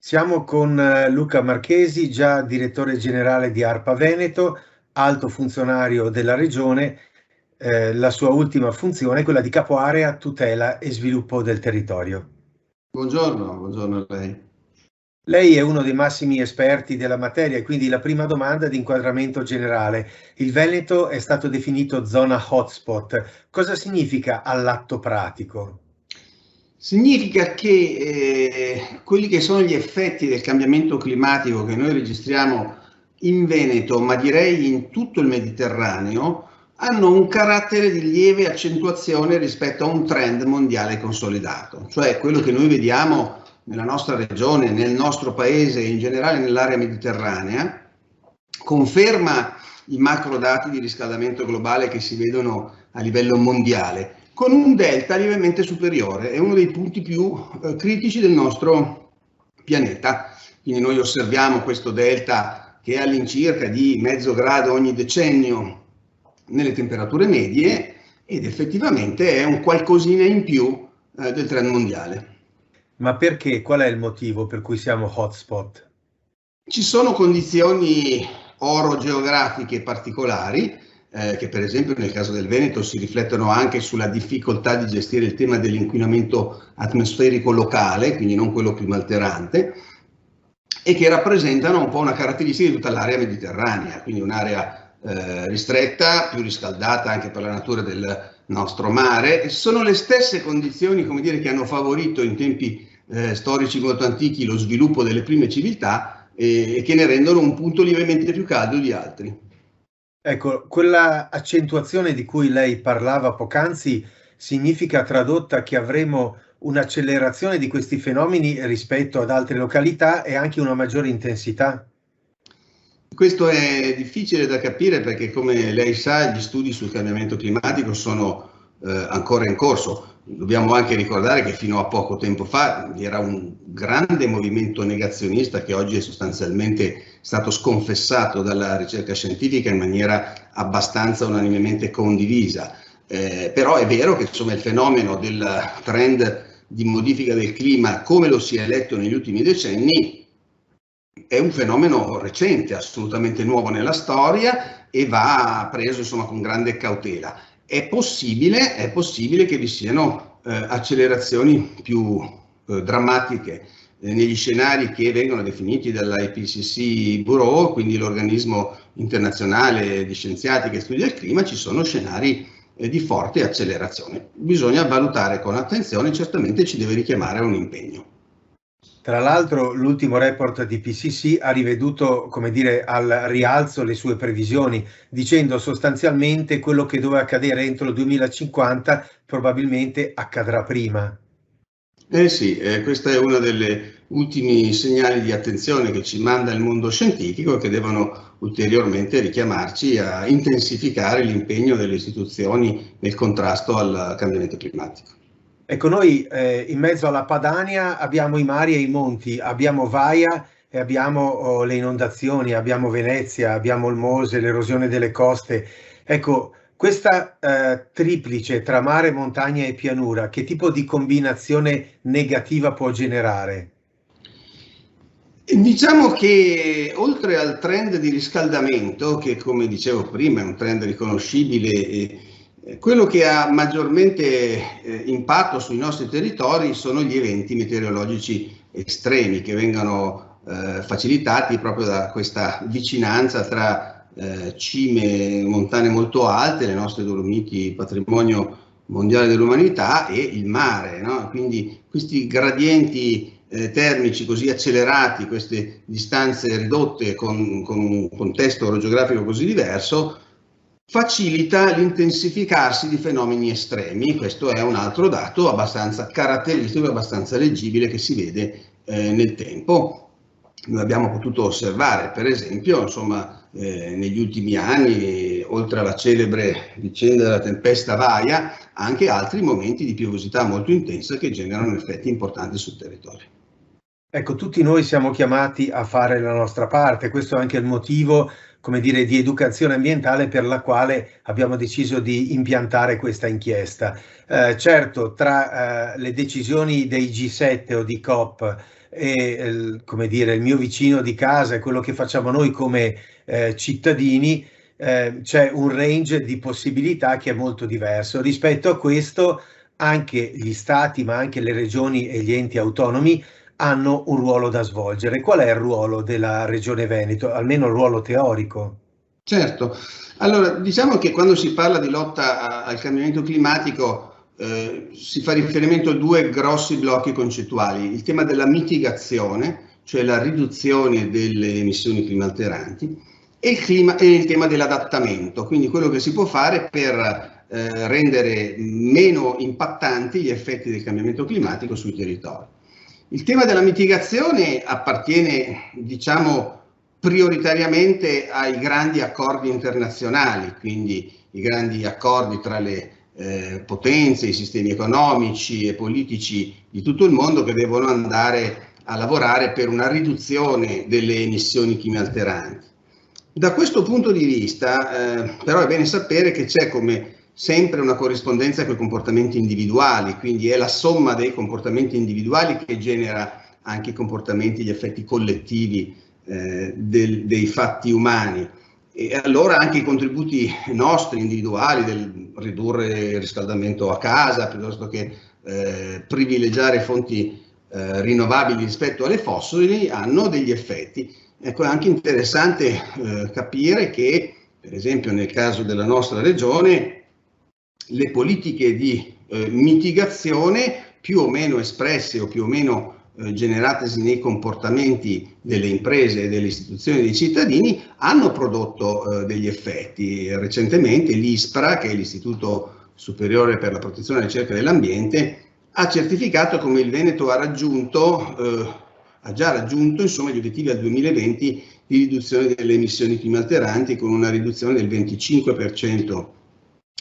Siamo con Luca Marchesi, già direttore generale di ARPA Veneto, alto funzionario della regione. La sua ultima funzione è quella di capo area tutela e sviluppo del territorio. Buongiorno, buongiorno a lei. Lei è uno dei massimi esperti della materia e quindi la prima domanda di inquadramento generale. Il Veneto è stato definito zona hotspot. Cosa significa all'atto pratico? Significa che quelli che sono gli effetti del cambiamento climatico che noi registriamo in Veneto, ma direi in tutto il Mediterraneo, hanno un carattere di lieve accentuazione rispetto a un trend mondiale consolidato, cioè quello che noi vediamo nella nostra regione, nel nostro paese e in generale nell'area mediterranea, conferma i macro dati di riscaldamento globale che si vedono a livello mondiale, con un delta lievemente superiore, è uno dei punti più critici del nostro pianeta. Quindi noi osserviamo questo delta che è all'incirca di mezzo grado ogni decennio nelle temperature medie ed effettivamente è un qualcosina in più del trend mondiale. Ma perché? Qual è il motivo per cui siamo hotspot? Ci sono condizioni orogeografiche particolari, che per esempio nel caso del Veneto si riflettono anche sulla difficoltà di gestire il tema dell'inquinamento atmosferico locale, quindi non quello climalterante, e che rappresentano un po' una caratteristica di tutta l'area mediterranea, quindi un'area ristretta, più riscaldata anche per la natura del nostro mare, e sono le stesse condizioni, come dire, che hanno favorito in tempi storici molto antichi lo sviluppo delle prime civiltà e che ne rendono un punto lievemente più caldo di altri. Ecco, quella accentuazione di cui lei parlava poc'anzi significa tradotta che avremo un'accelerazione di questi fenomeni rispetto ad altre località e anche una maggiore intensità? Questo è difficile da capire perché, come lei sa, gli studi sul cambiamento climatico sono ancora in corso. Dobbiamo anche ricordare che fino a poco tempo fa vi era un grande movimento negazionista che oggi è sostanzialmente stato sconfessato dalla ricerca scientifica in maniera abbastanza unanimemente condivisa. Però è vero che insomma, il fenomeno del trend di modifica del clima, come lo si è letto negli ultimi decenni, è un fenomeno recente, assolutamente nuovo nella storia e va preso insomma con grande cautela. È possibile che vi siano accelerazioni più drammatiche negli scenari che vengono definiti dall'IPCC Bureau, quindi l'organismo internazionale di scienziati che studia il clima. Ci sono scenari di forte accelerazione. Bisogna valutare con attenzione, certamente ci deve richiamare a un impegno. Tra l'altro, l'ultimo report di PCC ha riveduto, come dire, al rialzo le sue previsioni, dicendo sostanzialmente quello che doveva accadere entro il 2050 probabilmente accadrà prima. Eh sì, questo è uno degli ultimi segnali di attenzione che ci manda il mondo scientifico e che devono ulteriormente richiamarci a intensificare l'impegno delle istituzioni nel contrasto al cambiamento climatico. Ecco, noi in mezzo alla Padania abbiamo i mari e i monti, abbiamo Vaia e abbiamo le inondazioni, abbiamo Venezia, abbiamo il Mose, l'erosione delle coste. Ecco, questa triplice tra mare, montagna e pianura, che tipo di combinazione negativa può generare? Diciamo che oltre al trend di riscaldamento, che come dicevo prima è un trend riconoscibile, quello che ha maggiormente impatto sui nostri territori sono gli eventi meteorologici estremi che vengono facilitati proprio da questa vicinanza tra cime montane molto alte, le nostre Dolomiti, patrimonio mondiale dell'umanità, e il mare, no? Quindi questi gradienti termici così accelerati, queste distanze ridotte con un contesto orogeografico così diverso, facilita l'intensificarsi di fenomeni estremi. Questo è un altro dato abbastanza caratteristico, abbastanza leggibile, che si vede nel tempo. Noi abbiamo potuto osservare, per esempio, insomma, negli ultimi anni, oltre alla celebre vicenda della tempesta Vaia, anche altri momenti di piovosità molto intensa che generano effetti importanti sul territorio. Ecco, tutti noi siamo chiamati a fare la nostra parte, questo è anche il motivo, come dire, di educazione ambientale per la quale abbiamo deciso di impiantare questa inchiesta. Certo, tra le decisioni dei G7 o di COP e come dire, il mio vicino di casa e quello che facciamo noi come cittadini, c'è un range di possibilità che è molto diverso. Rispetto a questo, anche gli stati, ma anche le regioni e gli enti autonomi hanno un ruolo da svolgere. Qual è il ruolo della Regione Veneto? Almeno il ruolo teorico. Certo, allora diciamo che quando si parla di lotta al cambiamento climatico si fa riferimento a due grossi blocchi concettuali: il tema della mitigazione, cioè la riduzione delle emissioni climalteranti, e il tema dell'adattamento, quindi quello che si può fare per rendere meno impattanti gli effetti del cambiamento climatico sui territori. Il tema della mitigazione appartiene, diciamo, prioritariamente ai grandi accordi internazionali, quindi i grandi accordi tra le potenze, i sistemi economici e politici di tutto il mondo, che devono andare a lavorare per una riduzione delle emissioni climalteranti. Da questo punto di vista, però, è bene sapere che c'è, come sempre, una corrispondenza con i comportamenti individuali, quindi è la somma dei comportamenti individuali che genera anche i comportamenti, gli effetti collettivi dei fatti umani. E allora anche i contributi nostri individuali del ridurre il riscaldamento a casa, piuttosto che privilegiare fonti rinnovabili rispetto alle fossili, hanno degli effetti. Ecco, è anche interessante capire che, per esempio, nel caso della nostra regione, le politiche di mitigazione, più o meno espresse o più o meno generatesi nei comportamenti delle imprese e delle istituzioni dei cittadini, hanno prodotto degli effetti. Recentemente l'ISPRA, che è l'Istituto Superiore per la Protezione e la Ricerca dell'Ambiente, ha certificato come il Veneto ha già raggiunto, insomma, gli obiettivi al 2020 di riduzione delle emissioni climalteranti, con una riduzione del 25%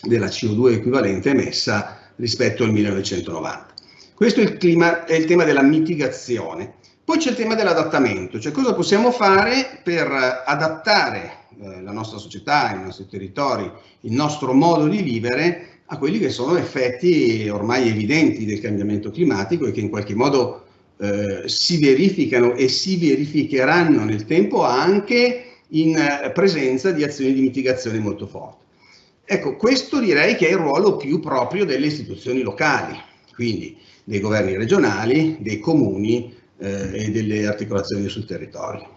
della CO2 equivalente emessa rispetto al 1990. Questo è il tema della mitigazione. Poi c'è il tema dell'adattamento, cioè cosa possiamo fare per adattare la nostra società, i nostri territori, il nostro modo di vivere a quelli che sono effetti ormai evidenti del cambiamento climatico e che in qualche modo si verificano e si verificheranno nel tempo anche in presenza di azioni di mitigazione molto forti. Ecco, questo direi che è il ruolo più proprio delle istituzioni locali, quindi dei governi regionali, dei comuni e delle articolazioni sul territorio.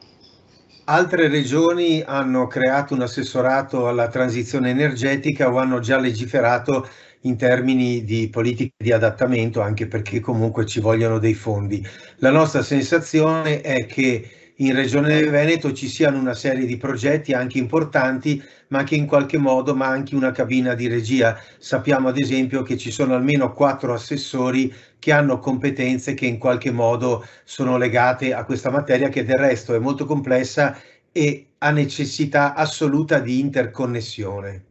Altre regioni hanno creato un assessorato alla transizione energetica o hanno già legiferato in termini di politiche di adattamento, anche perché comunque ci vogliono dei fondi. La nostra sensazione è che in Regione Veneto ci siano una serie di progetti anche importanti, ma che in qualche modo manchi una cabina di regia. Sappiamo ad esempio che ci sono almeno 4 assessori che hanno competenze che in qualche modo sono legate a questa materia, che del resto è molto complessa e ha necessità assoluta di interconnessione.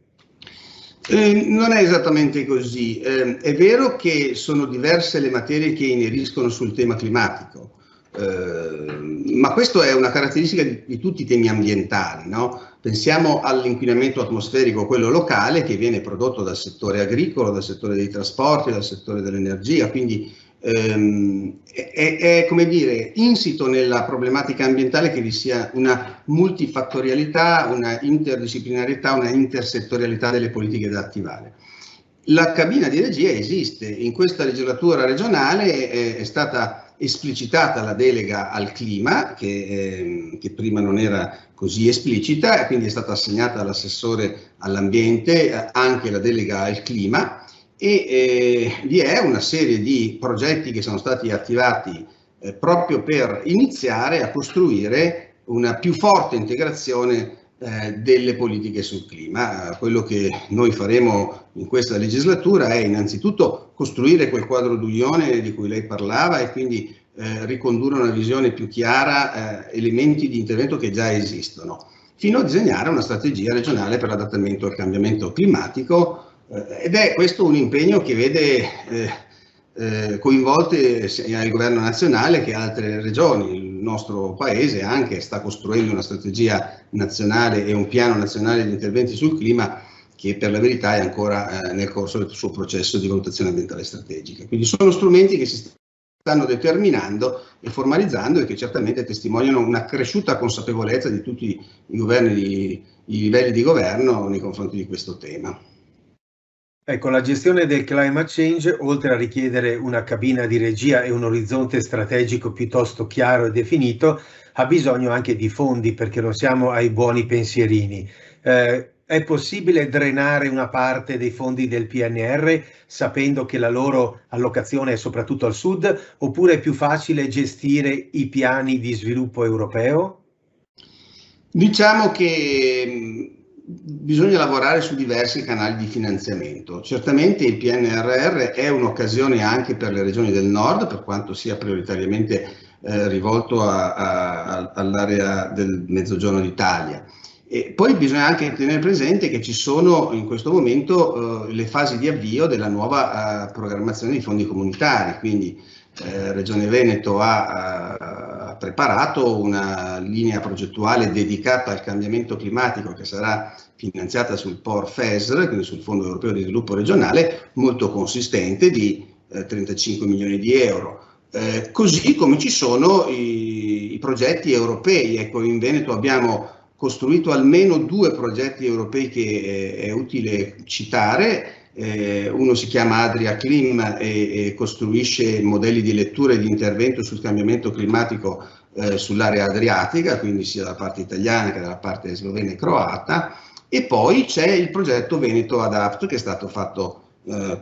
Non è esattamente così. È vero che sono diverse le materie che ineriscono sul tema climatico, ma questo è una caratteristica di tutti i temi ambientali, no? Pensiamo all'inquinamento atmosferico, quello locale, che viene prodotto dal settore agricolo, dal settore dei trasporti, dal settore dell'energia, quindi è, come dire, insito nella problematica ambientale che vi sia una multifattorialità, una interdisciplinarietà, una intersettorialità delle politiche da attivare. La cabina di regia esiste. In questa legislatura regionale è stata esplicitata la delega al clima, che prima non era così esplicita, e quindi è stata assegnata all'assessore all'ambiente anche la delega al clima, e vi è una serie di progetti che sono stati attivati proprio per iniziare a costruire una più forte integrazione delle politiche sul clima. Quello che noi faremo in questa legislatura è innanzitutto costruire quel quadro d'unione di cui lei parlava e quindi ricondurre una visione più chiara, elementi di intervento che già esistono, fino a disegnare una strategia regionale per l'adattamento al cambiamento climatico, ed è questo un impegno che vede coinvolte sia il governo nazionale che altre regioni. Il nostro paese anche sta costruendo una strategia nazionale e un piano nazionale di interventi sul clima che per la verità è ancora nel corso del suo processo di valutazione ambientale strategica. Quindi sono strumenti che si stanno determinando e formalizzando e che certamente testimoniano una cresciuta consapevolezza di tutti i governi, i livelli di governo nei confronti di questo tema. Ecco, la gestione del climate change, oltre a richiedere una cabina di regia e un orizzonte strategico piuttosto chiaro e definito, ha bisogno anche di fondi, perché non siamo ai buoni pensierini. È possibile drenare una parte dei fondi del PNR sapendo che la loro allocazione è soprattutto al sud, oppure è più facile gestire i piani di sviluppo europeo? Diciamo che bisogna lavorare su diversi canali di finanziamento. Certamente il PNRR è un'occasione anche per le regioni del nord, per quanto sia prioritariamente rivolto all'area del mezzogiorno d'Italia. E poi bisogna anche tenere presente che ci sono in questo momento le fasi di avvio della nuova programmazione dei fondi comunitari, quindi Regione Veneto ha preparato una linea progettuale dedicata al cambiamento climatico che sarà finanziata sul POR-FESR, quindi sul Fondo Europeo di Sviluppo Regionale, molto consistente di 35 milioni di euro. Così come ci sono i progetti europei. Ecco, in Veneto abbiamo costruito almeno 2 progetti europei che è utile citare. Uno si chiama Adria Clim e costruisce modelli di lettura e di intervento sul cambiamento climatico sull'area adriatica, quindi sia dalla parte italiana che dalla parte slovena e croata. E poi c'è il progetto Veneto Adapt, che è stato fatto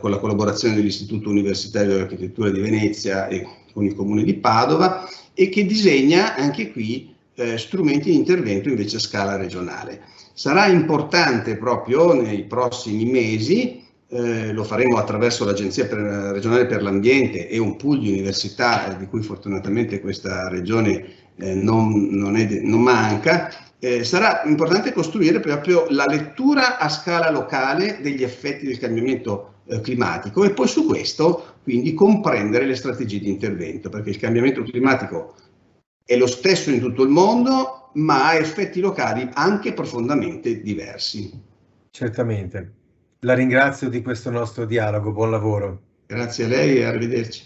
con la collaborazione dell'Istituto Universitario di Architettura di Venezia e con il Comune di Padova, e che disegna anche qui strumenti di intervento invece a scala regionale. Sarà importante proprio nei prossimi mesi, lo faremo attraverso l'Agenzia regionale per l'ambiente e un pool di università di cui fortunatamente questa regione non manca. Sarà importante costruire proprio la lettura a scala locale degli effetti del cambiamento climatico e poi su questo quindi comprendere le strategie di intervento, perché il cambiamento climatico è lo stesso in tutto il mondo, ma ha effetti locali anche profondamente diversi. Certamente. La ringrazio di questo nostro dialogo, buon lavoro. Grazie a lei e arrivederci.